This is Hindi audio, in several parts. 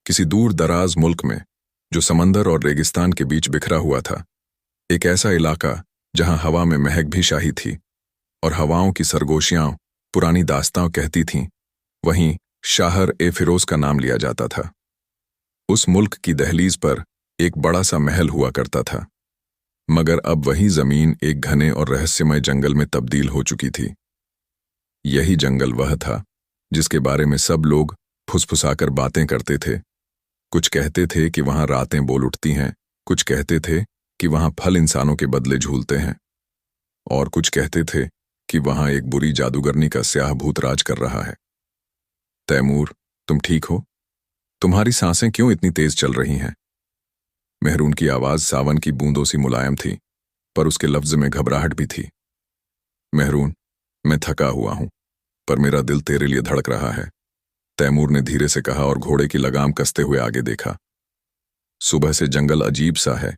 किसी दूर दराज मुल्क में, जो समंदर और रेगिस्तान के बीच बिखरा हुआ था, एक ऐसा इलाका जहां हवा में महक भी शाही थी और हवाओं की सरगोशियां पुरानी दास्तां कहती थीं, वहीं शाहर ए फिरोज का नाम लिया जाता था। उस मुल्क की दहलीज पर एक बड़ा सा महल हुआ करता था, मगर अब वही जमीन एक घने और रहस्यमय जंगल में तब्दील हो चुकी थी। यही जंगल वह था जिसके बारे में सब लोग फुसफुसाकर बातें करते थे। कुछ कहते थे कि वहां रातें बोल उठती हैं, कुछ कहते थे कि वहां फल इंसानों के बदले झूलते हैं, और कुछ कहते थे कि वहां एक बुरी जादूगरनी का स्याह भूत राज कर रहा है। तैमूर, तुम ठीक हो? तुम्हारी सांसें क्यों इतनी तेज चल रही हैं? मेहरून की आवाज सावन की बूंदों सी मुलायम थी, पर उसके लफ्ज में घबराहट भी थी। मेहरून, मैं थका हुआ हूं, पर मेरा दिल तेरे लिए धड़क रहा है, तैमूर ने धीरे से कहा और घोड़े की लगाम कसते हुए आगे देखा। सुबह से जंगल अजीब सा है।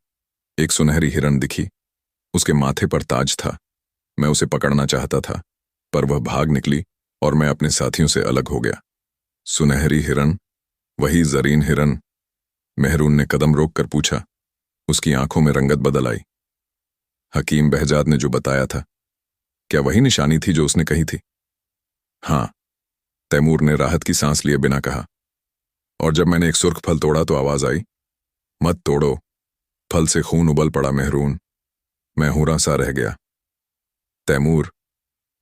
एक सुनहरी हिरन दिखी, उसके माथे पर ताज था। मैं उसे पकड़ना चाहता था, पर वह भाग निकली और मैं अपने साथियों से अलग हो गया। सुनहरी हिरन? वही जरीन हिरन? मेहरून ने कदम रोककर पूछा। उसकी आंखों में रंगत बदल आई। हकीम बहजाद ने जो बताया था, क्या वही निशानी थी जो उसने कही थी? हाँ, तैमूर ने राहत की सांस लिए बिना कहा। और जब मैंने एक सुर्ख फल तोड़ा तो आवाज आई, मत तोड़ो, फल से खून उबल पड़ा मेहरून। मैं हुरा सा रह गया। तैमूर,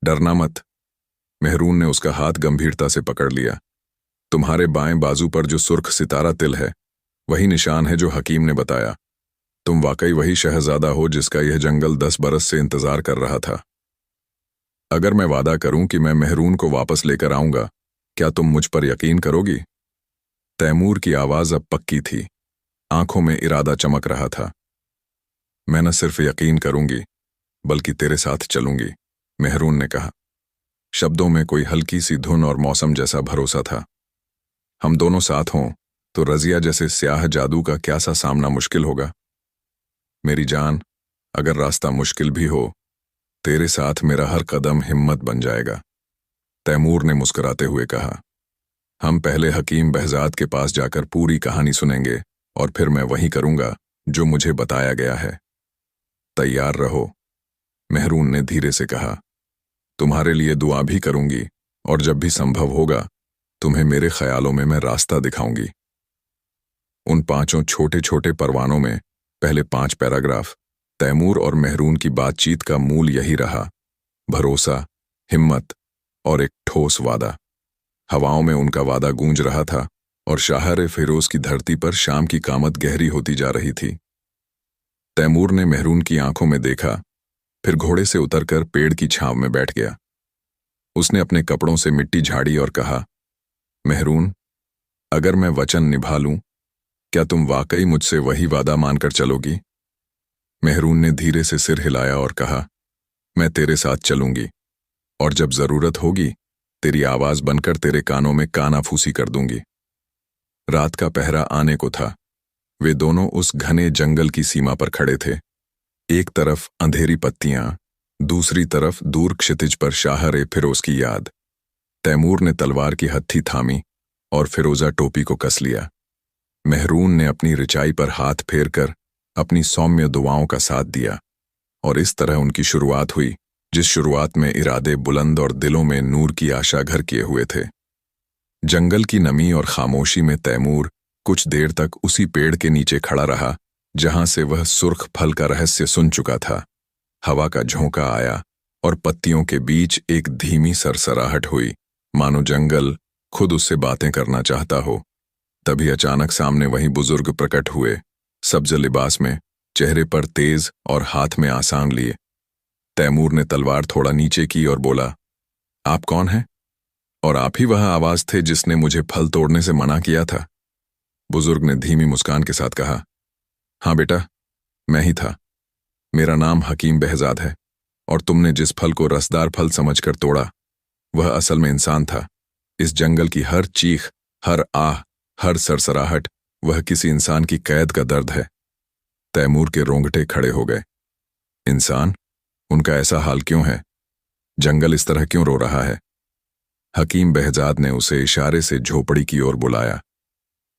डरना मत। मेहरून ने उसका हाथ गंभीरता से पकड़ लिया। तुम्हारे बाएं बाजू पर जो सुर्ख सितारा तिल है, वही निशान है जो हकीम ने बताया। तुम वाकई वही शहजादा हो जिसका यह जंगल 10 बरस से इंतजार कर रहा था। अगर मैं वादा करूं कि मैं मेहरून को वापस लेकर आऊंगा, क्या तुम मुझ पर यकीन करोगी? तैमूर की आवाज अब पक्की थी, आंखों में इरादा चमक रहा था। मैं न सिर्फ यकीन करूंगी, बल्कि तेरे साथ चलूंगी, मेहरून ने कहा। शब्दों में कोई हल्की सी धुन और मौसम जैसा भरोसा था। हम दोनों साथ हों तो रजिया जैसे स्याह जादू का क्या सा सामना मुश्किल होगा। मेरी जान, अगर रास्ता मुश्किल भी हो, तेरे साथ मेरा हर कदम हिम्मत बन जाएगा, तैमूर ने मुस्कुराते हुए कहा। हम पहले हकीम बहजाद के पास जाकर पूरी कहानी सुनेंगे और फिर मैं वही करूंगा जो मुझे बताया गया है। तैयार रहो, मेहरून ने धीरे से कहा। तुम्हारे लिए दुआ भी करूंगी और जब भी संभव होगा तुम्हें मेरे ख्यालों में मैं रास्ता दिखाऊंगी। उन 5 छोटे छोटे परवानों में पहले 5 पैराग्राफ, तैमूर और मेहरून की बातचीत का मूल यही रहा, भरोसा, हिम्मत और एक ठोस वादा। हवाओं में उनका वादा गूंज रहा था और शाहर फिरोज की धरती पर शाम की कामत गहरी होती जा रही थी। तैमूर ने मेहरून की आंखों में देखा, फिर घोड़े से उतरकर पेड़ की छांव में बैठ गया। उसने अपने कपड़ों से मिट्टी झाड़ी और कहा, मेहरून, अगर मैं वचन निभा लूं, क्या तुम वाकई मुझसे वही वादा मानकर चलोगी? मेहरून ने धीरे से सिर हिलाया और कहा, मैं तेरे साथ चलूंगी और जब जरूरत होगी तेरी आवाज बनकर तेरे कानों में कानाफूसी कर दूंगी। रात का पहरा आने को था। वे दोनों उस घने जंगल की सीमा पर खड़े थे। एक तरफ अंधेरी पत्तियां, दूसरी तरफ दूर क्षितिज पर शाहर फिरोज की याद। तैमूर ने तलवार की हत्थी थामी और फिरोजा टोपी को कस लिया। मेहरून ने अपनी रिचाई पर हाथ फेरकर अपनी सौम्य दुआओं का साथ दिया और इस तरह उनकी शुरुआत हुई, जिस शुरुआत में इरादे बुलंद और दिलों में नूर की आशा घर किए हुए थे। जंगल की नमी और खामोशी में तैमूर कुछ देर तक उसी पेड़ के नीचे खड़ा रहा जहां से वह सुर्ख फल का रहस्य सुन चुका था। हवा का झोंका आया और पत्तियों के बीच एक धीमी सरसराहट हुई, मानो जंगल खुद उससे बातें करना चाहता हो। तभी अचानक सामने वही बुजुर्ग प्रकट हुए, सब्ज लिबास में, चेहरे पर तेज और हाथ में आसान लिए। तैमूर ने तलवार थोड़ा नीचे की और बोला, आप कौन हैं? और आप ही वह आवाज थे जिसने मुझे फल तोड़ने से मना किया था? बुजुर्ग ने धीमी मुस्कान के साथ कहा, हाँ बेटा, मैं ही था। मेरा नाम हकीम बहजाद है और तुमने जिस फल को रसदार फल समझकर तोड़ा, वह असल में इंसान था। इस जंगल की हर चीख, हर आह, हर सरसराहट, वह किसी इंसान की कैद का दर्द है। तैमूर के रोंगटे खड़े हो गए। इंसान? उनका ऐसा हाल क्यों है? जंगल इस तरह क्यों रो रहा है? हकीम बहजाद ने उसे इशारे से झोपड़ी की ओर बुलाया।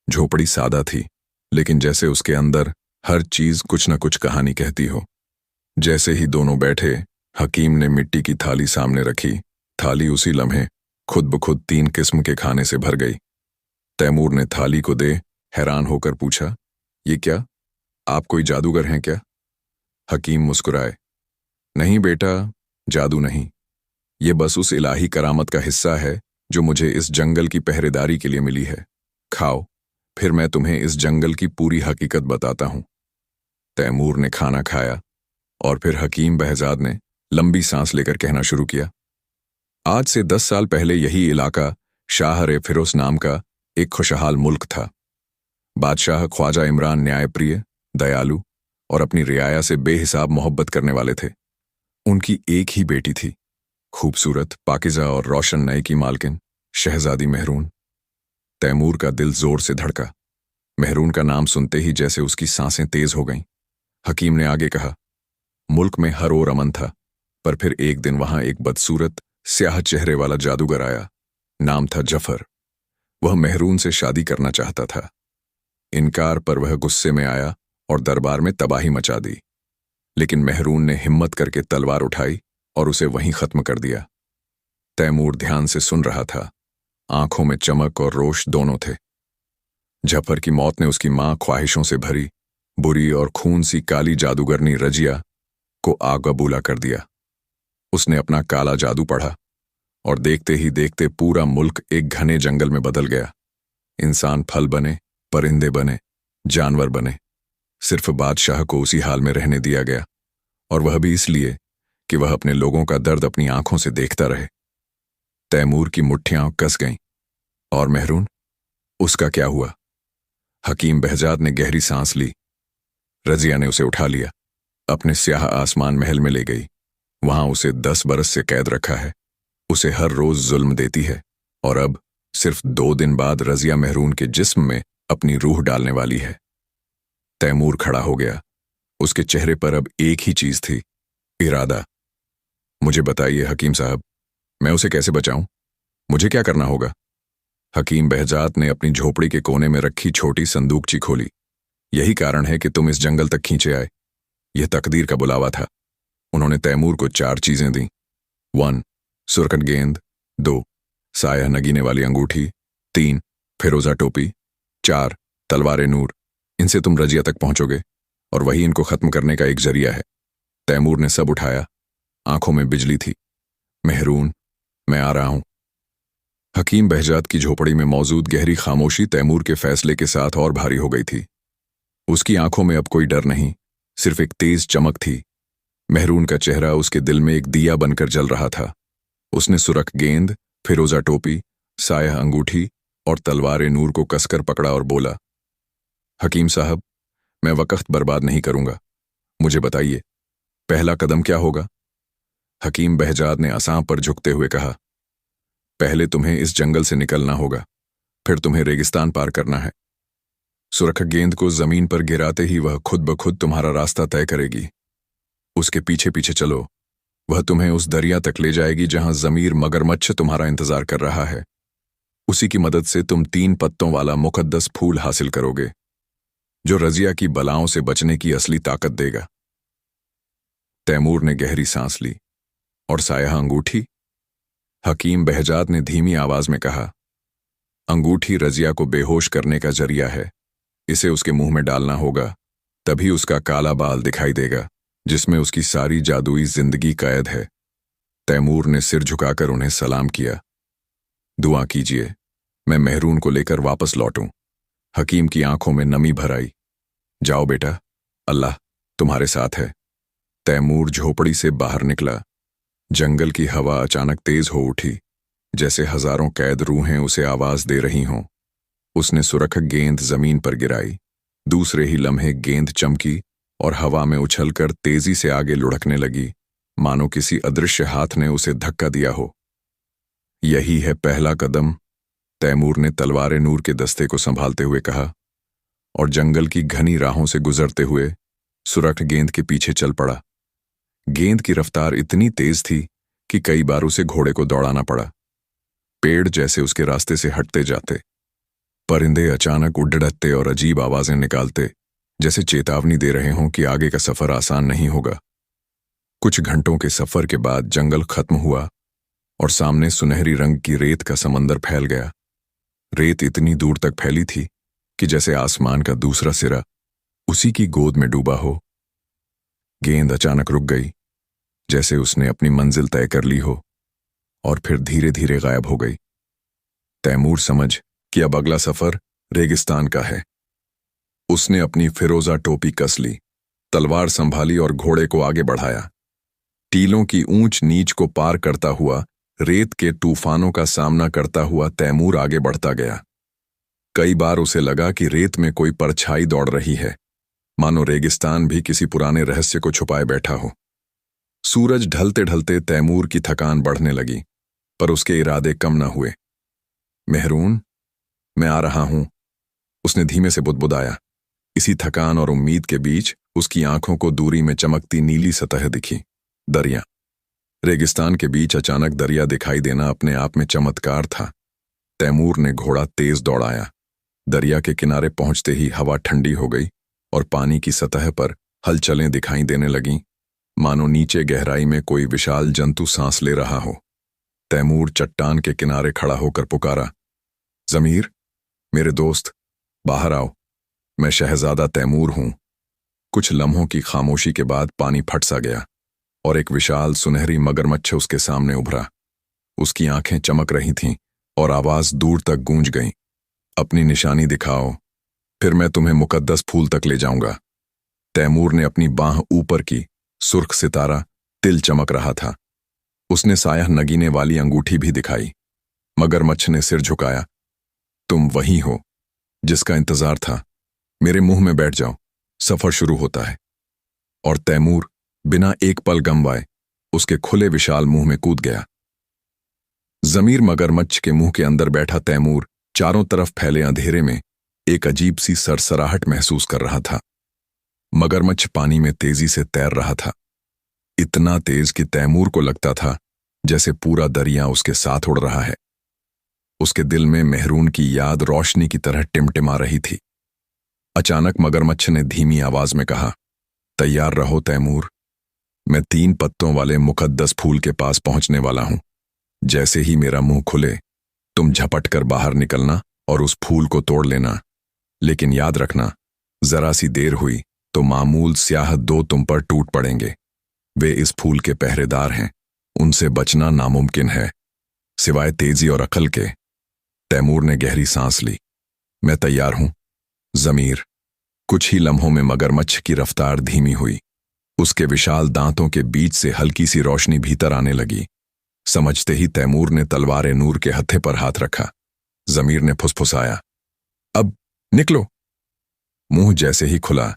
झोपड़ी सादा थी, लेकिन जैसे उसके अंदर हर चीज कुछ न कुछ कहानी कहती हो। जैसे ही दोनों बैठे, हकीम ने मिट्टी की थाली सामने रखी। थाली उसी लम्हे खुद ब खुद 3 किस्म के खाने से भर गई। तैमूर ने थाली को दे हैरान होकर पूछा, ये क्या? आप कोई जादूगर हैं क्या? हकीम मुस्कुराए, नहीं बेटा, जादू नहीं। ये बस उस इलाही करामत का हिस्सा है जो मुझे इस जंगल की पहरेदारी के लिए मिली है। खाओ, फिर मैं तुम्हें इस जंगल की पूरी हकीकत बताता हूं। तैमूर ने खाना खाया और फिर हकीम बहजाद ने लंबी सांस लेकर कहना शुरू किया। आज से 10 साल पहले यही इलाका शाह-ए-फिरोज नाम का एक खुशहाल मुल्क था। बादशाह ख्वाजा इमरान न्यायप्रिय, दयालु और अपनी रियाया से बेहिसाब मोहब्बत करने वाले थे। उनकी एक ही बेटी थी, खूबसूरत, पाकिज़ा और रोशन नए की मालकिन शहजादी मेहरून। तैमूर का दिल जोर से धड़का। मेहरून का नाम सुनते ही जैसे उसकी सांसें तेज हो गईं। हकीम ने आगे कहा, मुल्क में हर ओर अमन था, पर फिर एक दिन वहां एक बदसूरत, स्याह चेहरे वाला जादूगर आया। नाम था जफर। वह मेहरून से शादी करना चाहता था। इनकार पर वह गुस्से में आया और दरबार में तबाही मचा दी। लेकिन मेहरून ने हिम्मत करके तलवार उठाई और उसे वहीं खत्म कर दिया। तैमूर ध्यान से सुन रहा था। आंखों में चमक और रोश दोनों थे। जफर की मौत ने उसकी मां ख्वाहिशों से भरी, बुरी और खून सी काली जादूगरनी रजिया को आग बबूला कर दिया। उसने अपना काला जादू पढ़ा और देखते ही देखते पूरा मुल्क एक घने जंगल में बदल गया। इंसान फल बने, परिंदे बने, जानवर बने। सिर्फ बादशाह को उसी हाल में रहने दिया गया, और वह भी इसलिए कि वह अपने लोगों का दर्द अपनी आंखों से देखता रहे। तैमूर की मुट्ठियां कस गईं। और मेहरून, उसका क्या हुआ? हकीम बहजाद ने गहरी सांस ली। रजिया ने उसे उठा लिया, अपने स्याह आसमान महल में ले गई। वहां उसे 10 बरस से कैद रखा है। उसे हर रोज जुल्म देती है, और अब सिर्फ 2 दिन बाद रजिया मेहरून के जिस्म में अपनी रूह डालने वाली है। तैमूर खड़ा हो गया। उसके चेहरे पर अब एक ही चीज थी, इरादा। मुझे बताइए हकीम साहब, मैं उसे कैसे बचाऊं? मुझे क्या करना होगा? हकीम बहजाद ने अपनी झोपड़ी के कोने में रखी छोटी संदूकची खोली। यही कारण है कि तुम इस जंगल तक खींचे आए। यह तकदीर का बुलावा था। उन्होंने तैमूर को 4 चीजें दी। 1 सुरखट गेंद, 2 साया नगीने वाली अंगूठी, 3 फिरोजा टोपी, 4 तलवारे नूर। इनसे तुम रजिया तक पहुंचोगे और वही इनको खत्म करने का एक जरिया है। तैमूर ने सब उठाया। आंखों में बिजली थी। मेहरून, मैं आ रहा हूं। हकीम बहजाद की झोपड़ी में मौजूद गहरी खामोशी तैमूर के फैसले के साथ और भारी हो गई थी। उसकी आंखों में अब कोई डर नहीं, सिर्फ एक तेज चमक थी। मेहरून का चेहरा उसके दिल में एक दिया बनकर जल रहा था। उसने सुरख गेंद, फिरोजा टोपी, साया अंगूठी और तलवारे नूर को कसकर पकड़ा और बोला, हकीम साहब, मैं वक्त बर्बाद नहीं करूंगा। मुझे बताइए, पहला कदम क्या होगा? हकीम बहजाद ने असां पर झुकते हुए कहा, पहले तुम्हें इस जंगल से निकलना होगा, फिर तुम्हें रेगिस्तान पार करना है। सुरख गेंद को जमीन पर गिराते ही वह खुद ब खुद तुम्हारा रास्ता तय करेगी। उसके पीछे पीछे चलो। वह तुम्हें उस दरिया तक ले जाएगी जहां जमीर मगरमच्छ तुम्हारा इंतजार कर रहा है। उसी की मदद से तुम 3 पत्तों वाला मुकद्दस फूल हासिल करोगे, जो रजिया की बलाओं से बचने की असली ताकत देगा। तैमूर ने गहरी सांस ली। और साया अंगूठी? हकीम बहजाद ने धीमी आवाज में कहा, अंगूठी रजिया को बेहोश करने का जरिया है। इसे उसके मुंह में डालना होगा, तभी उसका काला बाल दिखाई देगा, जिसमें उसकी सारी जादुई जिंदगी कैद है। तैमूर ने सिर झुकाकर उन्हें सलाम किया। दुआ कीजिए, मैं मेहरून को लेकर वापस लौटूं। हकीम की आंखों में नमी भर आई। जाओ बेटा, अल्लाह तुम्हारे साथ है। तैमूर झोपड़ी से बाहर निकला। जंगल की हवा अचानक तेज हो उठी, जैसे हजारों कैद रूहें उसे आवाज दे रही हों। उसने सुरख गेंद जमीन पर गिराई। दूसरे ही लम्हे गेंद चमकी और हवा में उछलकर तेजी से आगे लुढ़कने लगी, मानो किसी अदृश्य हाथ ने उसे धक्का दिया हो। यही है पहला कदम, तैमूर ने तलवारे नूर के दस्ते को संभालते हुए कहा, और जंगल की घनी राहों से गुजरते हुए सुरख गेंद के पीछे चल पड़ा। गेंद की रफ्तार इतनी तेज थी कि कई बार उसे घोड़े को दौड़ाना पड़ा। पेड़ जैसे उसके रास्ते से हटते जाते। परिंदे अचानक उड़ते और अजीब आवाजें निकालते, जैसे चेतावनी दे रहे हों कि आगे का सफर आसान नहीं होगा। कुछ घंटों के सफर के बाद जंगल खत्म हुआ और सामने सुनहरी रंग की रेत का समंदर फैल गया। रेत इतनी दूर तक फैली थी कि जैसे आसमान का दूसरा सिरा उसी की गोद में डूबा हो। गेंद अचानक रुक गई, जैसे उसने अपनी मंजिल तय कर ली हो, और फिर धीरे धीरे गायब हो गई। तैमूर समझ कि अब अगला सफर रेगिस्तान का है। उसने अपनी फिरोजा टोपी कस ली, तलवार संभाली और घोड़े को आगे बढ़ाया। टीलों की ऊंच नीच को पार करता हुआ, रेत के तूफानों का सामना करता हुआ तैमूर आगे बढ़ता गया। कई बार उसे लगा कि रेत में कोई परछाई दौड़ रही है, मानो रेगिस्तान भी किसी पुराने रहस्य को छुपाए बैठा हो। सूरज ढलते ढलते तैमूर की थकान बढ़ने लगी, पर उसके इरादे कम न हुए। मेहरून, मैं आ रहा हूं, उसने धीमे से बुदबुदाया। इसी थकान और उम्मीद के बीच उसकी आंखों को दूरी में चमकती नीली सतह दिखी। दरिया। रेगिस्तान के बीच अचानक दरिया दिखाई देना अपने आप में चमत्कार था। तैमूर ने घोड़ा तेज दौड़ाया। दरिया के किनारे पहुंचते ही हवा ठंडी हो गई और पानी की सतह पर हलचलें दिखाई देने लगीं, मानो नीचे गहराई में कोई विशाल जंतु सांस ले रहा हो। तैमूर चट्टान के किनारे खड़ा होकर पुकारा, जमीर, मेरे दोस्त, बाहर आओ, मैं शहजादा तैमूर हूं। कुछ लम्हों की खामोशी के बाद पानी फट सा गया और एक विशाल सुनहरी मगरमच्छ उसके सामने उभरा। उसकी आंखें चमक रही थीं और आवाज दूर तक गूंज गई, अपनी निशानी दिखाओ, फिर मैं तुम्हें मुकद्दस फूल तक ले जाऊंगा। तैमूर ने अपनी बांह ऊपर की, सुर्ख सितारा तिल चमक रहा था। उसने साया नगीने वाली अंगूठी भी दिखाई। मगरमच्छ ने सिर झुकाया, तुम वही हो जिसका इंतजार था, मेरे मुंह में बैठ जाओ, सफर शुरू होता है। और तैमूर बिना एक पल गंवाए उसके खुले विशाल मुंह में कूद गया। जमीर मगरमच्छ के मुंह के अंदर बैठा तैमूर चारों तरफ फैले अंधेरे में एक अजीब सी सरसराहट महसूस कर रहा था। मगरमच्छ पानी में तेजी से तैर रहा था, इतना तेज कि तैमूर को लगता था जैसे पूरा दरिया उसके साथ उड़ रहा है। उसके दिल में मेहरून की याद रोशनी की तरह टिमटिमा रही थी। अचानक मगरमच्छ ने धीमी आवाज में कहा, तैयार रहो तैमूर, मैं 3 पत्तों वाले मुकद्दस फूल के पास पहुंचने वाला हूं। जैसे ही मेरा मुंह खुले, तुम झपट कर बाहर निकलना और उस फूल को तोड़ लेना। लेकिन याद रखना, जरा सी देर हुई तो मामूल स्याह 2 तुम पर टूट पड़ेंगे। वे इस फूल के पहरेदार हैं, उनसे बचना नामुमकिन है, सिवाय तेजी और अकल के। तैमूर ने गहरी सांस ली। मैं तैयार हूं जमीर। कुछ ही लम्हों में मगरमच्छ की रफ्तार धीमी हुई। उसके विशाल दांतों के बीच से हल्की सी रोशनी भीतर आने लगी। समझते ही तैमूर ने तलवार नूर के हत्थे पर हाथ रखा। जमीर ने फुसफुसाया, अब निकलो। मुंह जैसे ही खुला,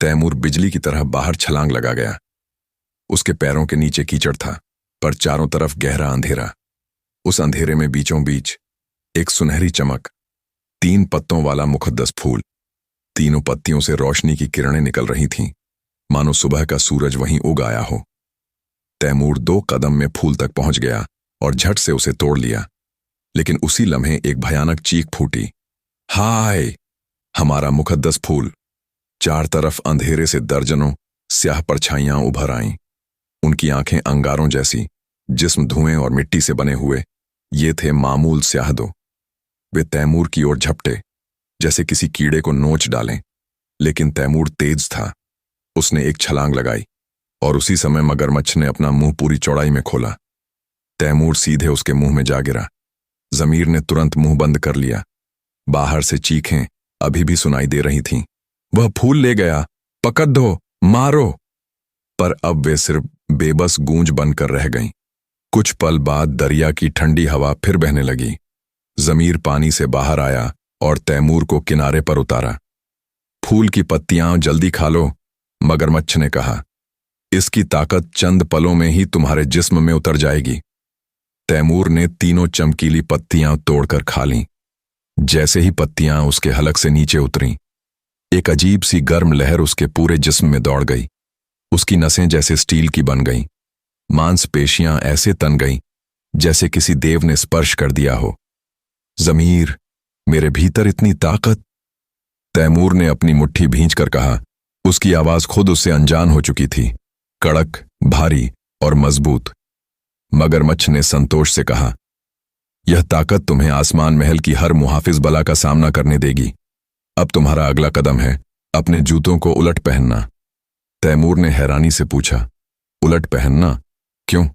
तैमूर बिजली की तरह बाहर छलांग लगा गया। उसके पैरों के नीचे कीचड़ था, पर चारों तरफ गहरा अंधेरा। उस अंधेरे में बीचों बीच एक सुनहरी चमक, 3 पत्तों वाला मुकद्दस फूल। तीनों पत्तियों से रोशनी की किरणें निकल रही थीं, मानो सुबह का सूरज वहीं उग आया हो। तैमूर 2 कदम में फूल तक पहुंच गया और झट से उसे तोड़ लिया। लेकिन उसी लम्हे एक भयानक चीख फूटी, हाय, हमारा मुकद्दस फूल! 4 तरफ अंधेरे से दर्जनों स्याह परछाइयां उभर आईं। उनकी आंखें अंगारों जैसी, जिस्म धुएं और मिट्टी से बने हुए। ये थे मामूल स्याहदो। वे तैमूर की ओर झपटे, जैसे किसी कीड़े को नोच डालें। लेकिन तैमूर तेज था। उसने एक छलांग लगाई और उसी समय मगरमच्छ ने अपना मुंह पूरी चौड़ाई में खोला। तैमूर सीधे उसके मुंह में जा गिरा। जमीर ने तुरंत मुंह बंद कर लिया। बाहर से चीखें अभी भी सुनाई दे रही थीं, वह फूल ले गया, पकड़ दो, मारो। पर अब वे सिर्फ बेबस गूंज बनकर रह गईं। कुछ पल बाद दरिया की ठंडी हवा फिर बहने लगी। जमीर पानी से बाहर आया और तैमूर को किनारे पर उतारा। फूल की पत्तियां जल्दी खा लो, मगरमच्छ ने कहा। इसकी ताकत चंद पलों में ही तुम्हारे जिस्म में उतर जाएगी। तैमूर ने तीनों चमकीली पत्तियां तोड़कर खा लीं। जैसे ही पत्तियां उसके हलक से नीचे उतरीं, एक अजीब सी गर्म लहर उसके पूरे जिस्म में दौड़ गई। उसकी नसें जैसे स्टील की बन गईं, मांसपेशियां ऐसे तन गईं जैसे किसी देव ने स्पर्श कर दिया हो। जमीर, मेरे भीतर इतनी ताकत। तैमूर ने अपनी मुट्ठी भींचकर कहा। उसकी आवाज खुद उससे अनजान हो चुकी थी, कड़क, भारी और मजबूत। मगरमच्छ ने संतोष से कहा, यह ताकत तुम्हें आसमान महल की हर मुहाफिज बला का सामना करने देगी। अब तुम्हारा अगला कदम है अपने जूतों को उलट पहनना। तैमूर ने हैरानी से पूछा, उलट पहनना? क्यों?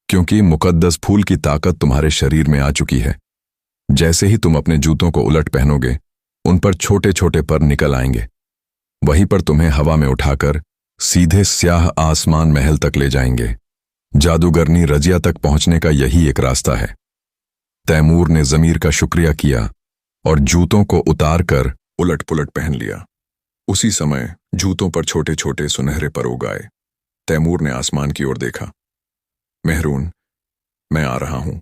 क्योंकि मुकद्दस फूल की ताकत तुम्हारे शरीर में आ चुकी है। जैसे ही तुम अपने जूतों को उलट पहनोगे, उन पर छोटे छोटे पर निकल आएंगे। वहीं पर तुम्हें हवा में उठाकर सीधे स्याह आसमान महल तक ले जाएंगे। जादूगरनी रजिया तक पहुंचने का यही एक रास्ता है। तैमूर ने ज़मीर का शुक्रिया किया और जूतों को उतार कर उलट पुलट पहन लिया। उसी समय जूतों पर छोटे छोटे सुनहरे पर उग आए। तैमूर ने आसमान की ओर देखा। मेहरून, मैं आ रहा हूं।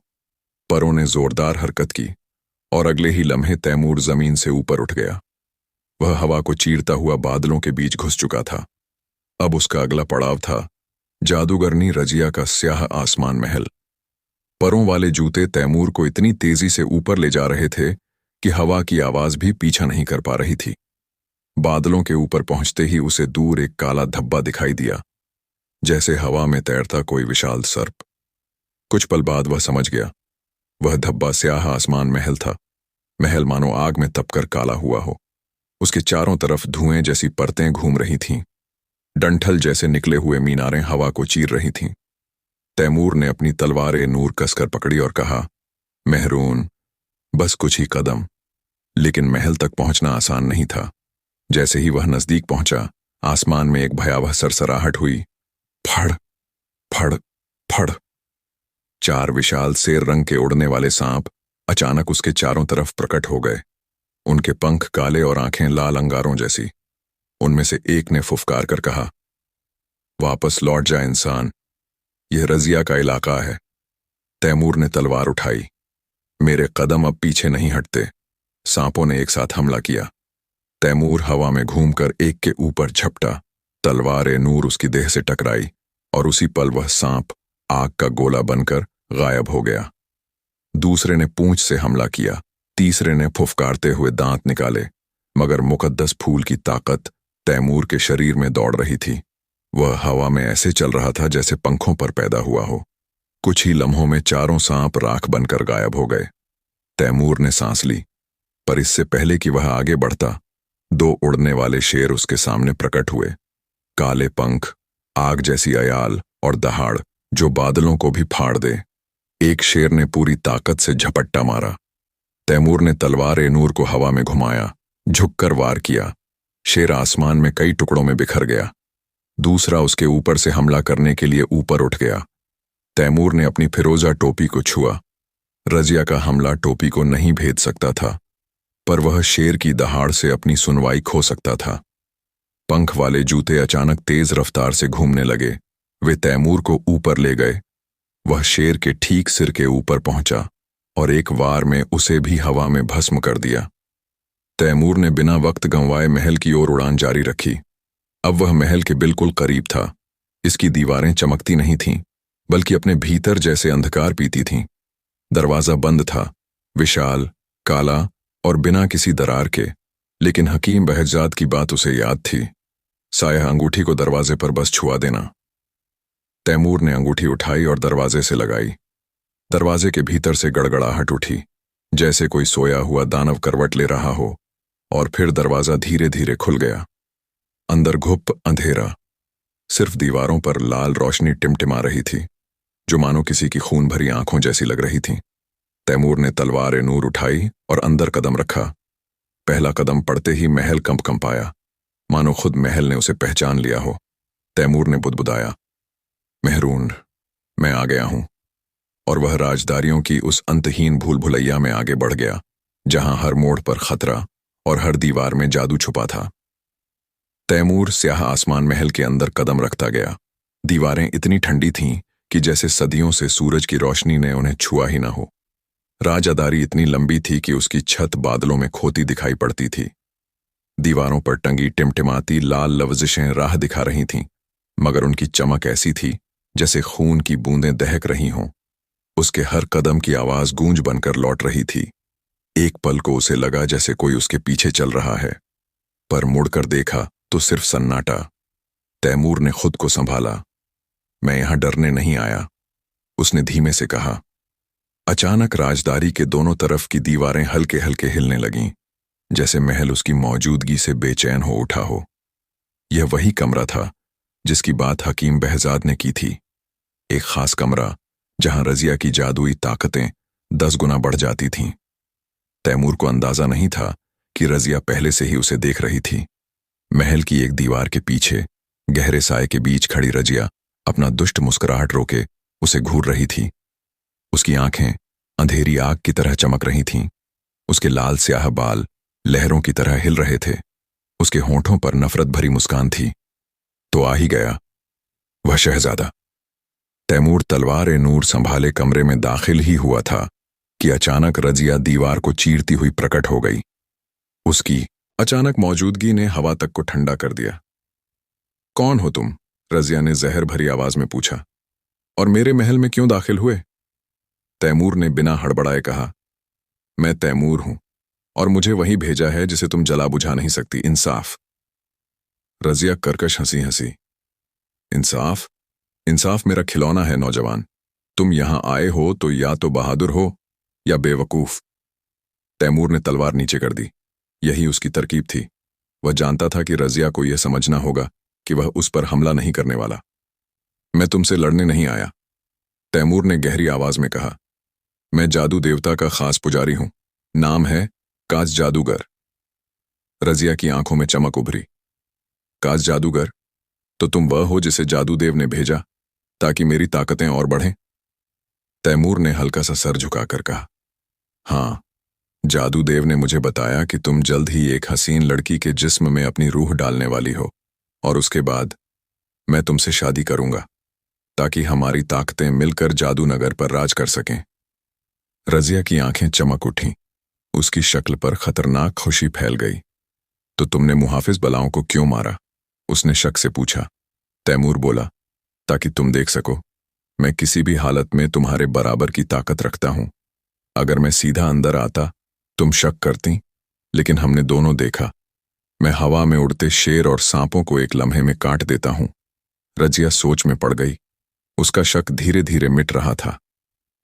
परों ने जोरदार हरकत की और अगले ही लम्हे तैमूर जमीन से ऊपर उठ गया। वह हवा को चीरता हुआ बादलों के बीच घुस चुका था। अब उसका अगला पड़ाव था जादूगरनी रजिया का स्याह आसमान महल। परों वाले जूते तैमूर को इतनी तेजी से ऊपर ले जा रहे थे कि हवा की आवाज भी पीछा नहीं कर पा रही थी। बादलों के ऊपर पहुंचते ही उसे दूर एक काला धब्बा दिखाई दिया, जैसे हवा में तैरता कोई विशाल सर्प। कुछ पल बाद वह समझ गया, वह धब्बा स्याह आसमान महल था। महल मानो आग में तपकर काला हुआ हो। उसके चारों तरफ धुएं जैसी परतें घूम रही थीं। डंठल जैसे निकले हुए मीनारें हवा को चीर रही थीं। तैमूर ने अपनी तलवार-ए-नूर कसकर पकड़ी और कहा, मेहरून, बस कुछ ही कदम। लेकिन महल तक पहुंचना आसान नहीं था। जैसे ही वह नजदीक पहुंचा, आसमान में एक भयावह सरसराहट हुई। फड़, फड़, फड़। 4 विशाल शेर रंग के उड़ने वाले सांप अचानक उसके चारों तरफ प्रकट हो गए। उनके पंख काले और आंखें लाल अंगारों जैसी। उनमें से एक ने फुफकार कर कहा, वापस लौट जा इंसान, यह रजिया का इलाका है। तैमूर ने तलवार उठाई। मेरे कदम अब पीछे नहीं हटते। सांपों ने एक साथ हमला किया। तैमूर हवा में घूमकर एक के ऊपर झपटा। तलवार-ए-नूर उसकी देह से टकराई और उसी पल वह सांप आग का गोला बनकर गायब हो गया। दूसरे ने पूंछ से हमला किया। तीसरे ने फुफकारते हुए दांत निकाले, मगर मुकद्दस फूल की ताकत तैमूर के शरीर में दौड़ रही थी। वह हवा में ऐसे चल रहा था जैसे पंखों पर पैदा हुआ हो। कुछ ही लम्हों में चारों सांप राख बनकर गायब हो गए। तैमूर ने सांस ली, पर इससे पहले कि वह आगे बढ़ता, 2 उड़ने वाले शेर उसके सामने प्रकट हुए। काले पंख, आग जैसी अयाल और दहाड़ जो बादलों को भी फाड़ दे। एक शेर ने पूरी ताकत से झपट्टा मारा। तैमूर ने तलवार-ए-नूर को हवा में घुमाया, झुककर वार किया। शेर आसमान में कई टुकड़ों में बिखर गया। दूसरा उसके ऊपर से हमला करने के लिए ऊपर उठ गया। तैमूर ने अपनी फिरोजा टोपी को छुआ। रजिया का हमला टोपी को नहीं भेद सकता था, पर वह शेर की दहाड़ से अपनी सुनवाई खो सकता था। पंख वाले जूते अचानक तेज रफ्तार से घूमने लगे। वे तैमूर को ऊपर ले गए। वह शेर के ठीक सिर के ऊपर पहुंचा और एक वार में उसे भी हवा में भस्म कर दिया। तैमूर ने बिना वक्त गंवाए महल की ओर उड़ान जारी रखी। अब वह महल के बिल्कुल करीब था। इसकी दीवारें चमकती नहीं थीं, बल्कि अपने भीतर जैसे अंधकार पीती थीं। दरवाजा बंद था, विशाल, काला और बिना किसी दरार के, लेकिन हकीम बहजाद की बात उसे याद थी। साया अंगूठी को दरवाजे पर बस छुआ देना। तैमूर ने अंगूठी उठाई और दरवाजे से लगाई। दरवाजे के भीतर से गड़गड़ाहट उठी, जैसे कोई सोया हुआ दानव करवट ले रहा हो, और फिर दरवाजा धीरे धीरे खुल गया। अंदर घुप अंधेरा, सिर्फ दीवारों पर लाल रोशनी टिमटिमा रही थी, जो मानो किसी की खून भरी आंखों जैसी लग रही थी। तैमूर ने तलवार-ए-नूर उठाई और अंदर कदम रखा। पहला कदम पड़ते ही महल कंपाया, मानो खुद महल ने उसे पहचान लिया हो। तैमूर ने बुदबुदाया, मेहरून, मैं आ गया हूं। और वह राजदारियों की उस अंतहीन भूल भुलैया में आगे बढ़ गया, जहां हर मोड़ पर खतरा और हर दीवार में जादू छुपा था। तैमूर स्याह आसमान महल के अंदर कदम रखता गया। दीवारें इतनी ठंडी थीं कि जैसे सदियों से सूरज की रोशनी ने उन्हें छुआ ही ना हो। राजदारी इतनी लंबी थी कि उसकी छत बादलों में खोती दिखाई पड़ती थी। दीवारों पर टंगी टिमटिमाती लाल लवजिशें राह दिखा रही थीं, मगर उनकी चमक ऐसी थी जैसे खून की बूंदें दहक रही हों। उसके हर कदम की आवाज गूंज बनकर लौट रही थी। एक पल को उसे लगा जैसे कोई उसके पीछे चल रहा है, पर मुड़कर देखा तो सिर्फ सन्नाटा। तैमूर ने खुद को संभाला। मैं यहां डरने नहीं आया, उसने धीमे से कहा। अचानक राजदारी के दोनों तरफ की दीवारें हल्के हल्के हिलने लगीं, जैसे महल उसकी मौजूदगी से बेचैन हो उठा हो। यह वही कमरा था जिसकी बात हकीम बहजाद ने की थी। एक खास कमरा जहां रजिया की जादुई ताकतें 10 गुना बढ़ जाती थीं। तैमूर को अंदाजा नहीं था कि रजिया पहले से ही उसे देख रही थी। महल की एक दीवार के पीछे गहरे साए के बीच खड़ी रजिया अपना दुष्ट मुस्कुराहट रोके उसे घूर रही थी। उसकी आंखें अंधेरी आग की तरह चमक रही थीं। उसके लाल स्याह बाल लहरों की तरह हिल रहे थे। उसके होंठों पर नफरत भरी मुस्कान थी। तो आ ही गया वह शहजादा। तैमूर तलवार नूर संभाले कमरे में दाखिल ही हुआ था कि अचानक रजिया दीवार को चीरती हुई प्रकट हो गई। उसकी अचानक मौजूदगी ने हवा तक को ठंडा कर दिया। कौन हो तुम? रजिया ने जहर भरी आवाज में पूछा। और मेरे महल में क्यों दाखिल हुए? तैमूर ने बिना हड़बड़ाए कहा, मैं तैमूर हूं और मुझे वहीं भेजा है जिसे तुम जला बुझा नहीं सकती। इंसाफ। रजिया कर्कश हंसी। इंसाफ? इंसाफ मेरा खिलौना है नौजवान। तुम यहां आए हो तो या तो बहादुर हो या बेवकूफ। तैमूर ने तलवार नीचे कर दी। यही उसकी तरकीब थी। वह जानता था कि रजिया को यह समझना होगा कि वह उस पर हमला नहीं करने वाला। मैं तुमसे लड़ने नहीं आया, तैमूर ने गहरी आवाज में कहा। मैं जादू देवता का खास पुजारी हूं। नाम है काज जादूगर। रजिया की आंखों में चमक उभरी। काज जादूगर? तो तुम वह हो जिसे जादूदेव ने भेजा ताकि मेरी ताकतें और बढ़ें? तैमूर ने हल्का सा सर झुकाकर कहा, हां, जादूदेव ने मुझे बताया कि तुम जल्द ही एक हसीन लड़की के जिस्म में अपनी रूह डालने वाली हो और उसके बाद मैं तुमसे शादी करूंगा ताकि हमारी ताकतें मिलकर जादू नगर पर राज कर सकें। रजिया की आंखें चमक उठीं। उसकी शक्ल पर खतरनाक खुशी फैल गई। तो तुमने मुहाफिज बलाओं को क्यों मारा? उसने शक से पूछा। तैमूर बोला, ताकि तुम देख सको मैं किसी भी हालत में तुम्हारे बराबर की ताकत रखता हूं। अगर मैं सीधा अंदर आता तुम शक करती, लेकिन हमने दोनों देखा। मैं हवा में उड़ते शेर और सांपों को एक लम्हे में काट देता हूं। रजिया सोच में पड़ गई। उसका शक धीरे धीरे मिट रहा था।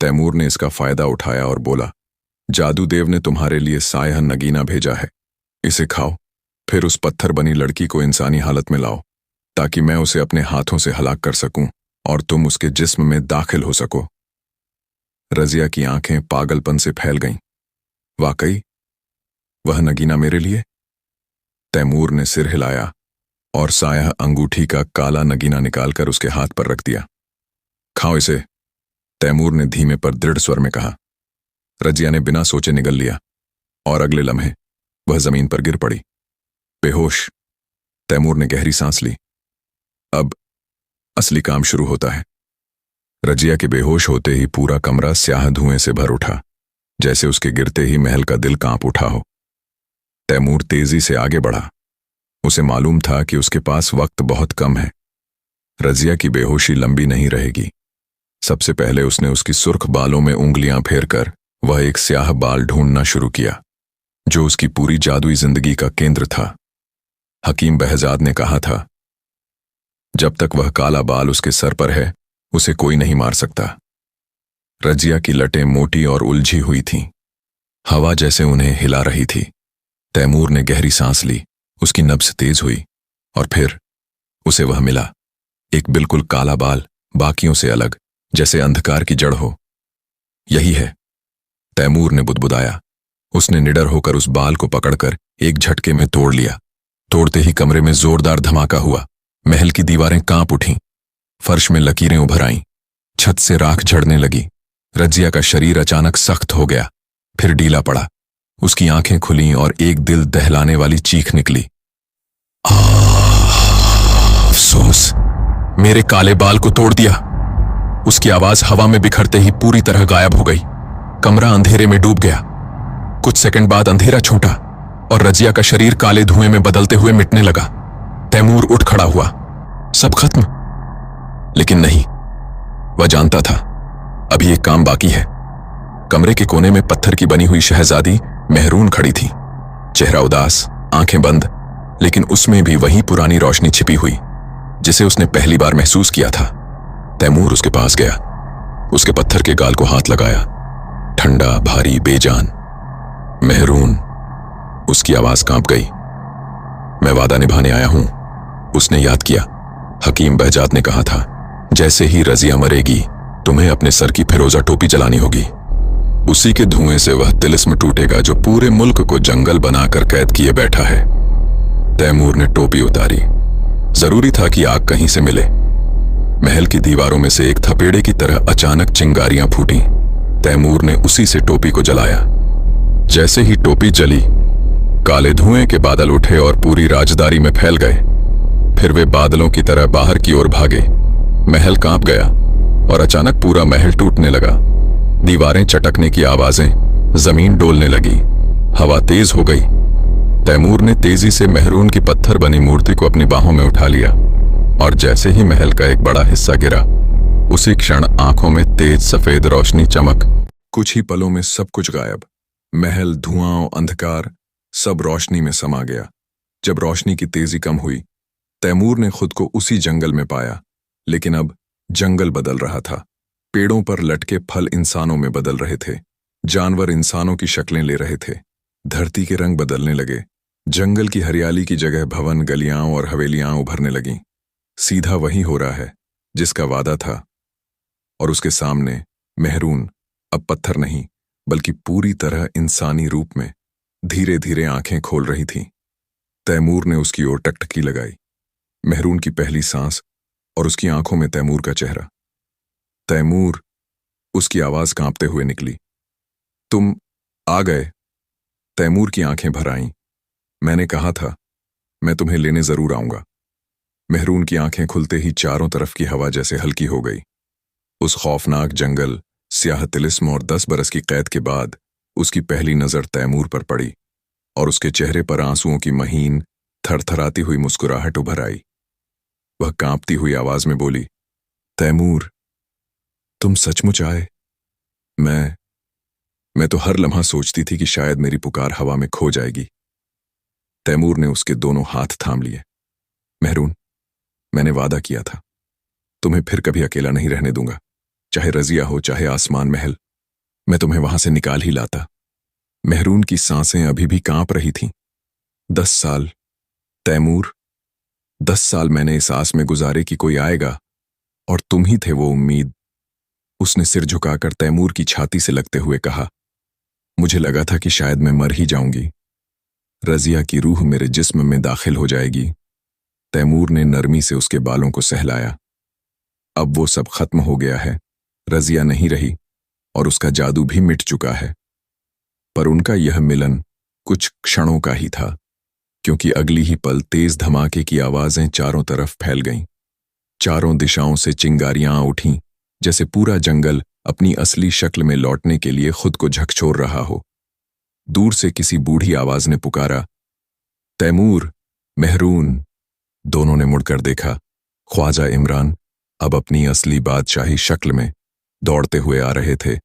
तैमूर ने इसका फायदा उठाया और बोला, जादूदेव ने तुम्हारे लिए सायह नगीना भेजा है। इसे खाओ, फिर उस पत्थर बनी लड़की को इंसानी हालत में लाओ ताकि मैं उसे अपने हाथों से हलाक कर सकूं और तुम उसके जिस्म में दाखिल हो सको। रजिया की आंखें पागलपन से फैल गईं। वाकई वह नगीना मेरे लिए? तैमूर ने सिर हिलाया और सायह अंगूठी का काला नगीना निकालकर उसके हाथ पर रख दिया। खाओ इसे, तैमूर ने धीमे पर दृढ़ स्वर में कहा। रजिया ने बिना सोचे निगल लिया और अगले लम्हे वह जमीन पर गिर पड़ी, बेहोश। तैमूर ने गहरी सांस ली। अब असली काम शुरू होता है। रजिया के बेहोश होते ही पूरा कमरा स्याह धुएं से भर उठा, जैसे उसके गिरते ही महल का दिल कांप उठा हो। तैमूर तेजी से आगे बढ़ा। उसे मालूम था कि उसके पास वक्त बहुत कम है। रजिया की बेहोशी लंबी नहीं रहेगी। सबसे पहले उसने उसकी सुर्ख बालों में उंगलियां फेरकर वह एक स्याह बाल ढूंढना शुरू किया, जो उसकी पूरी जादुई जिंदगी का केंद्र था। हकीम बहजाद ने कहा था, जब तक वह काला बाल उसके सर पर है उसे कोई नहीं मार सकता। रजिया की लटें मोटी और उलझी हुई थीं। हवा जैसे उन्हें हिला रही थी। तैमूर ने गहरी सांस ली। उसकी नब्ज तेज हुई और फिर उसे वह मिला, एक बिल्कुल काला बाल, बाकियों से अलग, जैसे अंधकार की जड़ हो। यही है, तैमूर ने बुदबुदाया। उसने निडर होकर उस बाल को पकड़कर एक झटके में तोड़ लिया। तोड़ते ही कमरे में जोरदार धमाका हुआ। महल की दीवारें कांप उठीं, फर्श में लकीरें उभर आईं, छत से राख झड़ने लगी। रजिया का शरीर अचानक सख्त हो गया, फिर ढीला पड़ा। उसकी आंखें खुलीं और एक दिल दहलाने वाली चीख निकली। अफसोस, मेरे काले बाल को तोड़ दिया। उसकी आवाज हवा में बिखरते ही पूरी तरह गायब हो गई। कमरा अंधेरे में डूब गया। कुछ सेकंड बाद अंधेरा छूटा और रजिया का शरीर काले धुएं में बदलते हुए मिटने लगा। तैमूर उठ खड़ा हुआ। सब खत्म? लेकिन नहीं, वह जानता था अभी एक काम बाकी है। कमरे के कोने में पत्थर की बनी हुई शहजादी मेहरून खड़ी थी, चेहरा उदास, आंखें बंद, लेकिन उसमें भी वही पुरानी रोशनी छिपी हुई जिसे उसने पहली बार महसूस किया था। तैमूर उसके पास गया, उसके पत्थर के गाल को हाथ लगाया, ठंडा, भारी, बेजान। मेहरून, उसकी आवाज कांप गई। मैं वादा निभाने आया हूं, उसने याद किया। हकीम बहजात ने कहा था, जैसे ही रजिया मरेगी तुम्हें अपने सर की फिरोजा टोपी जलानी होगी। उसी के धुएं से वह तिलिस्म टूटेगा जो पूरे मुल्क को जंगल बनाकर कैद किए बैठा है। तैमूर ने टोपी उतारी। जरूरी था कि आग कहीं से मिले। महल की दीवारों में से एक थपेड़े की तरह अचानक चिंगारियां फूटी। तैमूर ने उसी से टोपी को जलाया। जैसे ही टोपी जली, काले धुएं के बादल उठे और पूरी राजदारी में फैल गए। फिर वे बादलों की तरह बाहर की ओर भागे। महल कांप गया और अचानक पूरा महल टूटने लगा। दीवारें चटकने की आवाजें, जमीन डोलने लगी, हवा तेज हो गई। तैमूर ने तेजी से मेहरून की पत्थर बनी मूर्ति को अपनी बाहों में उठा लिया और जैसे ही महल का एक बड़ा हिस्सा गिरा, उसी क्षण आंखों में तेज सफेद रोशनी चमक। कुछ ही पलों में सब कुछ गायब। महल, धुआं, अंधकार, सब रोशनी में समा गया। जब रोशनी की तेजी कम हुई, तैमूर ने खुद को उसी जंगल में पाया, लेकिन अब जंगल बदल रहा था। पेड़ों पर लटके फल इंसानों में बदल रहे थे, जानवर इंसानों की शक्लें ले रहे थे, धरती के रंग बदलने लगे। जंगल की हरियाली की जगह भवन, गलियां और हवेलियां उभरने लगीं। सीधा वही हो रहा है जिसका वादा था। और उसके सामने मेहरून अब पत्थर नहीं, बल्कि पूरी तरह इंसानी रूप में धीरे धीरे आंखें खोल रही थी। तैमूर ने उसकी ओर टकटकी लगाई। मेहरून की पहली सांस और उसकी आंखों में तैमूर का चेहरा। तैमूर, उसकी आवाज कांपते हुए निकली। तुम आ गए। तैमूर की आंखें भर आईं। मैंने कहा था, मैं तुम्हें लेने जरूर आऊंगा। मेहरून की आंखें खुलते ही चारों तरफ की हवा जैसे हल्की हो गई। उस खौफनाक जंगल, स्याह तिलिस्म और 10 बरस की कैद के बाद उसकी पहली नजर तैमूर पर पड़ी और उसके चेहरे पर आंसुओं की महीन, थरथराती हुई मुस्कुराहट उभर आई। वह कांपती हुई आवाज में बोली, तैमूर, तुम सचमुच आए। मैं तो हर लम्हा सोचती थी कि शायद मेरी पुकार हवा में खो जाएगी। तैमूर ने उसके दोनों हाथ थाम लिए। मेहरून, मैंने वादा किया था, तुम्हें फिर कभी अकेला नहीं रहने दूंगा। चाहे रजिया हो, चाहे आसमान महल, मैं तुम्हें वहां से निकाल ही लाता। मेहरून की सांसें अभी भी कांप रही थीं। 10 साल, तैमूर, 10 साल मैंने इस आस में गुजारे कि कोई आएगा और तुम ही थे वो उम्मीद। उसने सिर झुकाकर तैमूर की छाती से लगते हुए कहा, मुझे लगा था कि शायद मैं मर ही जाऊंगी। रजिया की रूह मेरे जिस्म में दाखिल हो जाएगी। तैमूर ने नरमी से उसके बालों को सहलाया। अब वो सब खत्म हो गया है। रजिया नहीं रही और उसका जादू भी मिट चुका है। पर उनका यह मिलन कुछ क्षणों का ही था, क्योंकि अगली ही पल तेज धमाके की आवाजें चारों तरफ फैल गईं। चारों दिशाओं से चिंगारियां उठीं, जैसे पूरा जंगल अपनी असली शक्ल में लौटने के लिए खुद को झकझोर रहा हो। दूर से किसी बूढ़ी आवाज ने पुकारा, तैमूर, मेहरून। दोनों ने मुड़कर देखा। ख्वाजा इमरान अब अपनी असली बादशाही शक्ल में दौड़ते हुए आ रहे थे।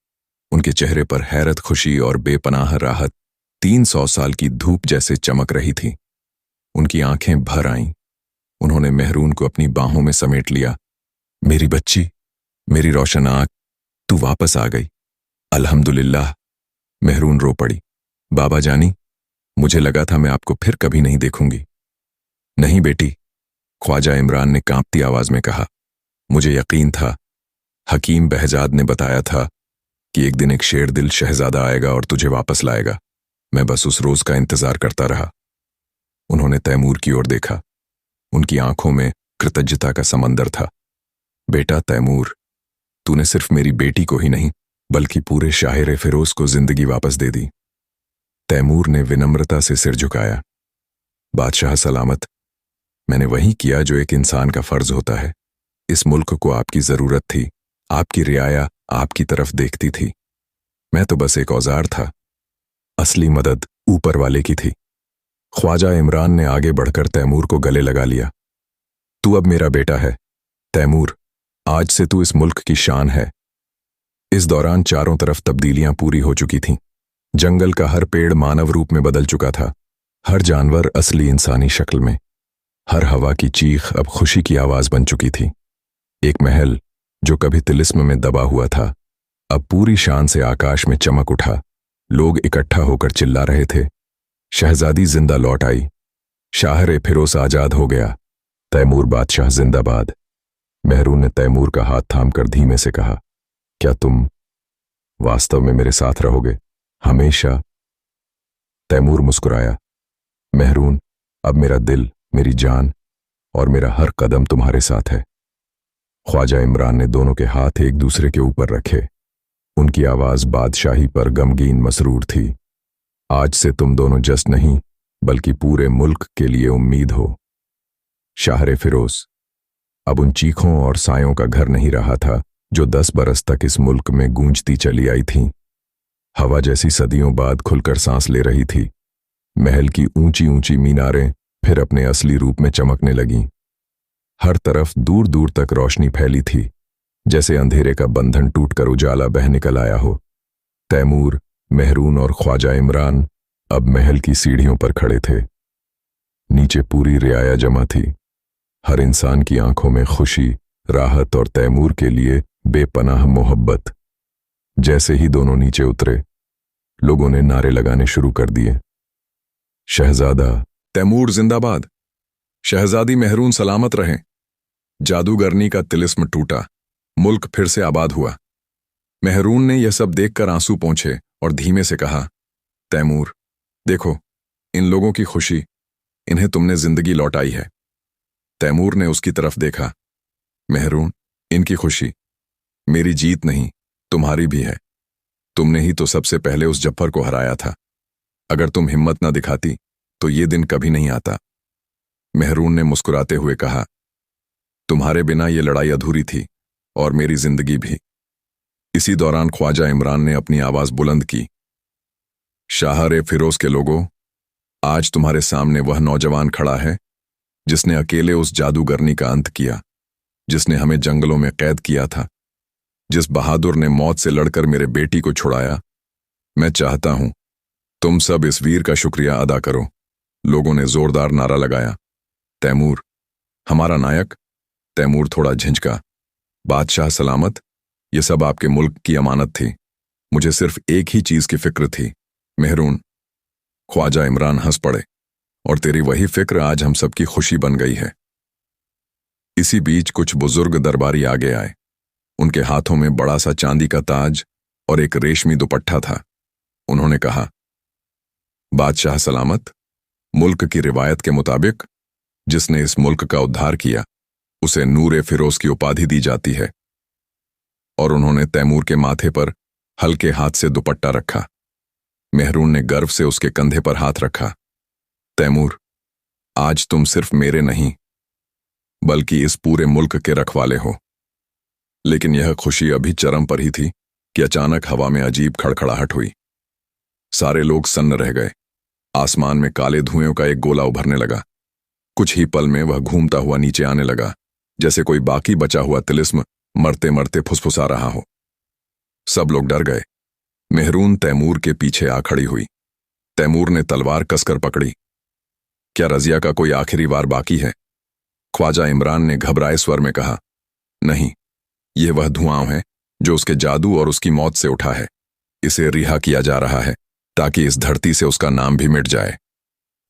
उनके चेहरे पर हैरत, खुशी और बेपनाह राहत 300 साल की धूप जैसे चमक रही थी। उनकी आंखें भर आईं। उन्होंने मेहरून को अपनी बाहों में समेट लिया। मेरी बच्ची, मेरी रोशन आंख, तू वापस आ गई। अल्हम्दुलिल्लाह। मेहरून रो पड़ी। बाबा जानी, मुझे लगा था मैं आपको फिर कभी नहीं देखूंगी। नहीं बेटी, ख्वाजा इमरान ने कांपती आवाज में कहा, मुझे यकीन था। हकीम बहजाद ने बताया था कि एक दिन एक शेर दिल शहजादा आएगा और तुझे वापस लाएगा। मैं बस उस रोज का इंतजार करता रहा। उन्होंने तैमूर की ओर देखा। उनकी आंखों में कृतज्ञता का समंदर था। बेटा तैमूर, तूने सिर्फ मेरी बेटी को ही नहीं, बल्कि पूरे शाहिर फिरोज को जिंदगी वापस दे दी। तैमूर ने विनम्रता से सिर झुकाया। बादशाह सलामत, मैंने वही किया जो एक इंसान का फर्ज होता है। इस मुल्क को आपकी जरूरत थी, आपकी रियाया आपकी तरफ देखती थी। मैं तो बस एक औजार था। असली मदद ऊपर वाले की थी। ख्वाजा इमरान ने आगे बढ़कर तैमूर को गले लगा लिया। तू अब मेरा बेटा है। तैमूर, आज से तू इस मुल्क की शान है। इस दौरान चारों तरफ तब्दीलियां पूरी हो चुकी थीं। जंगल का हर पेड़ मानव रूप में बदल चुका था, हर जानवर असली इंसानी शक्ल में। हर हवा की चीख अब खुशी की आवाज बन चुकी थी। एक महल जो कभी तिलिस्म में दबा हुआ था, अब पूरी शान से आकाश में चमक उठा। लोग इकट्ठा होकर चिल्ला रहे थे, शहजादी जिंदा लौट आई, शाहर-ए-फिरोज आजाद हो गया, तैमूर बादशाह जिंदाबाद। मेहरून ने तैमूर का हाथ थामकर धीमे से कहा, क्या तुम वास्तव में मेरे साथ रहोगे हमेशा? तैमूर मुस्कुराया, मेहरून, अब मेरा दिल, मेरी जान और मेरा हर कदम तुम्हारे साथ है। ख्वाजा इमरान ने दोनों के हाथ एक दूसरे के ऊपर रखे। उनकी आवाज बादशाही पर गमगीन मसरूर थी। आज से तुम दोनों जस्ट नहीं बल्कि पूरे मुल्क के लिए उम्मीद हो। शाहर-ए-फिरोज अब उन चीखों और सायों का घर नहीं रहा था जो 10 बरस तक इस मुल्क में गूंजती चली आई थीं। हवा जैसी सदियों बाद खुलकर सांस ले रही थी। महल की ऊंची ऊंची मीनारें फिर अपने असली रूप में चमकने लगीं। हर तरफ दूर दूर तक रोशनी फैली थी, जैसे अंधेरे का बंधन टूटकर उजाला बह निकल आया हो। तैमूर, मेहरून और ख्वाजा इमरान अब महल की सीढ़ियों पर खड़े थे। नीचे पूरी रियाया जमा थी, हर इंसान की आंखों में खुशी, राहत और तैमूर के लिए बेपनाह मोहब्बत। जैसे ही दोनों नीचे उतरे, लोगों ने नारे लगाने शुरू कर दिए। शहजादा तैमूर जिंदाबाद, शहजादी मेहरून सलामत रहें। जादूगरनी का तिलिस्म टूटा, मुल्क फिर से आबाद हुआ। मेहरून ने यह सब देखकर आंसू पोंछे और धीमे से कहा, तैमूर, देखो, इन लोगों की खुशी, इन्हें तुमने जिंदगी लौटाई है। तैमूर ने उसकी तरफ देखा, मेहरून, इनकी खुशी मेरी जीत नहीं, तुम्हारी भी है। तुमने ही तो सबसे पहले उस जफ्फर को हराया था। अगर तुम हिम्मत न दिखाती तो ये दिन कभी नहीं आता। मेहरून ने मुस्कुराते हुए कहा, तुम्हारे बिना ये लड़ाई अधूरी थी और मेरी जिंदगी भी। इसी दौरान ख्वाजा इमरान ने अपनी आवाज बुलंद की, शाहर-ए-फिरोज के लोगों, आज तुम्हारे सामने वह नौजवान खड़ा है जिसने अकेले उस जादूगरनी का अंत किया, जिसने हमें जंगलों में कैद किया था, जिस बहादुर ने मौत से लड़कर मेरे बेटी को छुड़ाया। मैं चाहता हूं तुम सब इस वीर का शुक्रिया अदा करो। लोगों ने जोरदार नारा लगाया, तैमूर हमारा नायक। तैमूर थोड़ा झिंझका, बादशाह सलामत, ये सब आपके मुल्क की अमानत थी। मुझे सिर्फ एक ही चीज की फिक्र थी, मेहरून। ख्वाजा इमरान हंस पड़े, और तेरी वही फिक्र आज हम सबकी खुशी बन गई है। इसी बीच कुछ बुजुर्ग दरबारी आगे आए। उनके हाथों में बड़ा सा चांदी का ताज और एक रेशमी दुपट्टा था। उन्होंने कहा, बादशाह सलामत, मुल्क की रिवायत के मुताबिक जिसने इस मुल्क का उद्धार किया उसे नूर-ए-फिरोज की उपाधि दी जाती है। और उन्होंने तैमूर के माथे पर हल्के हाथ से दुपट्टा रखा। मेहरून ने गर्व से उसके कंधे पर हाथ रखा। तैमूर, आज तुम सिर्फ मेरे नहीं बल्कि इस पूरे मुल्क के रखवाले हो। लेकिन यह खुशी अभी चरम पर ही थी कि अचानक हवा में अजीब खड़खड़ाहट हुई। सारे लोग सन्न रह गए। आसमान में काले धुएं का एक गोला उभरने लगा। कुछ ही पल में वह घूमता हुआ नीचे आने लगा, जैसे कोई बाकी बचा हुआ तिलिस्म मरते मरते फुसफुसा रहा हो। सब लोग डर गए। मेहरून तैमूर के पीछे आ खड़ी हुई। तैमूर ने तलवार कसकर पकड़ी। क्या रजिया का कोई आखिरी वार बाकी है? ख्वाजा इमरान ने घबराए स्वर में कहा, नहीं, यह वह धुआं है जो उसके जादू और उसकी मौत से उठा है। इसे रिहा किया जा रहा है ताकि इस धरती से उसका नाम भी मिट जाए।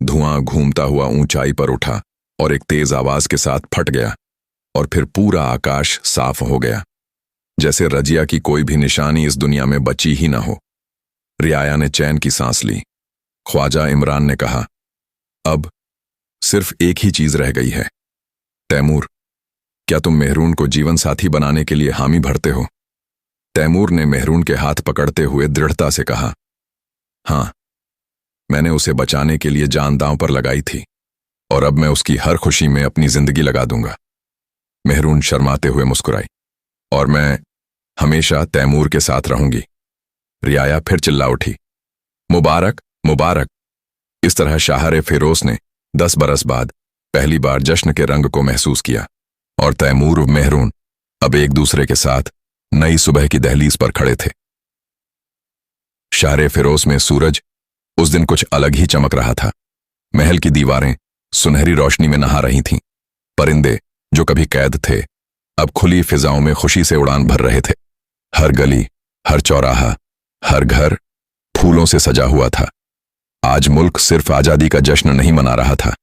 धुआं घूमता हुआ ऊंचाई पर उठा और एक तेज आवाज के साथ फट गया, और फिर पूरा आकाश साफ हो गया, जैसे रजिया की कोई भी निशानी इस दुनिया में बची ही ना हो। रियाया ने चैन की सांस ली। ख्वाजा इमरान ने कहा, अब सिर्फ एक ही चीज रह गई है। तैमूर, क्या तुम मेहरून को जीवन साथी बनाने के लिए हामी भरते हो? तैमूर ने मेहरून के हाथ पकड़ते हुए दृढ़ता से कहा, हां, मैंने उसे बचाने के लिए जान दांव पर लगाई थी, और अब मैं उसकी हर खुशी में अपनी जिंदगी लगा दूंगा। मेहरून शर्माते हुए मुस्कुराई, और मैं हमेशा तैमूर के साथ रहूंगी। रियाया फिर चिल्ला उठी, मुबारक मुबारक। इस तरह शाहर-ए-फिरोज ने 10 बरस बाद पहली बार जश्न के रंग को महसूस किया, और तैमूर और मेहरून अब एक दूसरे के साथ नई सुबह की दहलीज पर खड़े थे। शहर फिरोज में सूरज उस दिन कुछ अलग ही चमक रहा था। महल की दीवारें सुनहरी रोशनी में नहा रही थीं। परिंदे जो कभी कैद थे अब खुली फिजाओं में खुशी से उड़ान भर रहे थे। हर गली, हर चौराहा, हर घर फूलों से सजा हुआ था। आज मुल्क सिर्फ आजादी का जश्न नहीं मना रहा था,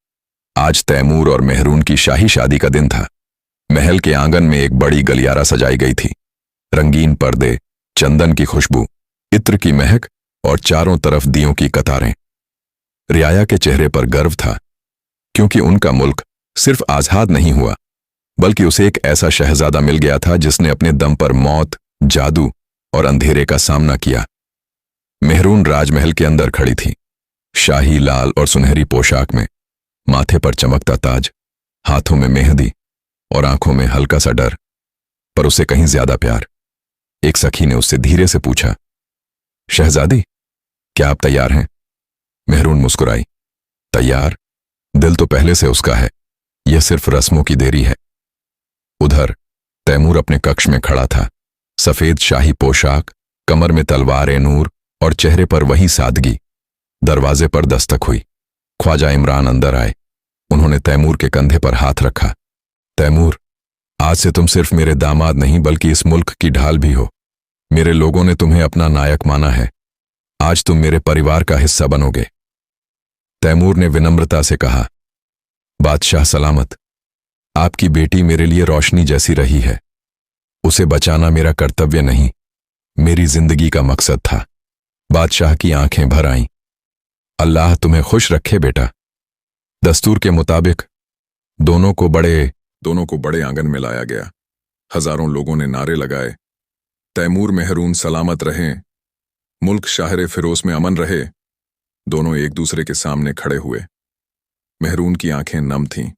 आज तैमूर और मेहरून की शाही शादी का दिन था। महल के आंगन में एक बड़ी गलियारा सजाई गई थी। रंगीन पर्दे, चंदन की खुशबू, इत्र की महक और चारों तरफ दियों की कतारें। रियाया के चेहरे पर गर्व था, क्योंकि उनका मुल्क सिर्फ आजाद नहीं हुआ, बल्कि उसे एक ऐसा शहजादा मिल गया था जिसने अपने दम पर मौत, जादू और अंधेरे का सामना किया। मेहरून राजमहल के अंदर खड़ी थी, शाही लाल और सुनहरी पोशाक में, माथे पर चमकता ताज, हाथों में मेहंदी और आंखों में हल्का सा डर, पर उसे कहीं ज्यादा प्यार। एक सखी ने उससे धीरे से पूछा, शहजादी, क्या आप तैयार हैं? मेहरून मुस्कुराई, तैयार? दिल तो पहले से उसका है, यह सिर्फ रस्मों की देरी है। उधर तैमूर अपने कक्ष में खड़ा था, सफेद शाही पोशाक, कमर में तलवार ए नूर और चेहरे पर वही सादगी। दरवाजे पर दस्तक हुई। ख्वाजा इमरान अंदर आए। उन्होंने तैमूर के कंधे पर हाथ रखा। तैमूर, आज से तुम सिर्फ मेरे दामाद नहीं बल्कि इस मुल्क की ढाल भी हो। मेरे लोगों ने तुम्हें अपना नायक माना है, आज तुम मेरे परिवार का हिस्सा बनोगे। तैमूर ने विनम्रता से कहा, बादशाह सलामत, आपकी बेटी मेरे लिए रोशनी जैसी रही है। उसे बचाना मेरा कर्तव्य नहीं, मेरी जिंदगी का मकसद था। बादशाह की आंखें भर आईं। अल्लाह तुम्हें खुश रखे बेटा। दस्तूर के मुताबिक दोनों को बड़े आंगन में लाया गया। हजारों लोगों ने नारे लगाए, तैमूर मेहरून सलामत रहें, मुल्क शाहर फिरोज में अमन रहे। दोनों एक दूसरे के सामने खड़े हुए। मेहरून की आंखें नम थीं,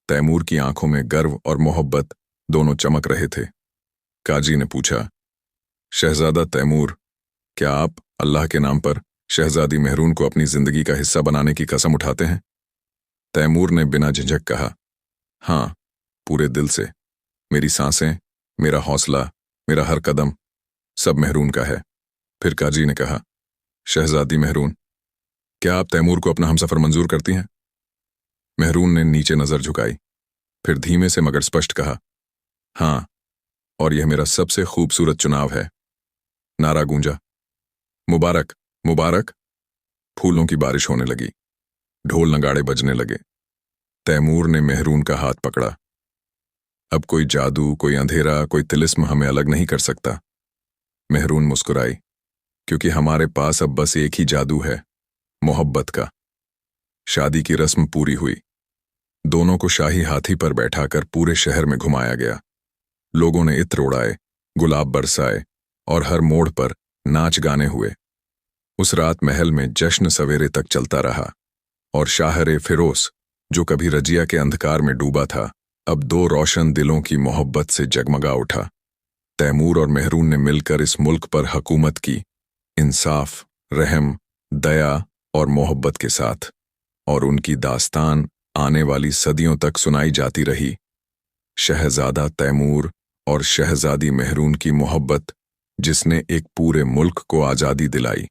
तैमूर की आंखों में गर्व और मोहब्बत दोनों चमक रहे थे। काजी ने पूछा, शहजादा तैमूर, क्या आप अल्लाह के नाम पर शहजादी मेहरून को अपनी जिंदगी का हिस्सा बनाने की कसम उठाते हैं? तैमूर ने बिना झिझक कहा, हाँ, पूरे दिल से। मेरी सांसें, मेरा हौसला, मेरा हर कदम सब मेहरून का है। फिर काजी ने कहा, शहजादी मेहरून, क्या आप तैमूर को अपना हमसफर मंजूर करती हैं? मेहरून ने नीचे नजर झुकाई, फिर धीमे से मगर स्पष्ट कहा, हाँ, और यह मेरा सबसे खूबसूरत चुनाव है। नारा गूंजा, मुबारक मुबारक। फूलों की बारिश होने लगी, ढोल नगाड़े बजने लगे। तैमूर ने मेहरून का हाथ पकड़ा। अब कोई जादू, कोई अंधेरा, कोई तिलिस्म हमें अलग नहीं कर सकता। मेहरून मुस्कुराई, क्योंकि हमारे पास अब बस एक ही जादू है, मोहब्बत का। शादी की रस्म पूरी हुई। दोनों को शाही हाथी पर बैठाकर पूरे शहर में घुमाया गया। लोगों ने इत्र उड़ाए, गुलाब बरसाए और हर मोड़ पर नाच गाने हुए। उस रात महल में जश्न सवेरे तक चलता रहा और शाहर फिरोज, जो कभी रजिया के अंधकार में डूबा था, अब दो रोशन दिलों की मोहब्बत से जगमगा उठा। तैमूर और मेहरून ने मिलकर इस मुल्क पर हुकूमत की, इंसाफ, रहम, दया और मोहब्बत के साथ, और उनकी दास्तान आने वाली सदियों तक सुनाई जाती रही। शहजादा तैमूर और शहजादी मेहरून की मोहब्बत, जिसने एक पूरे मुल्क को आजादी दिलाई।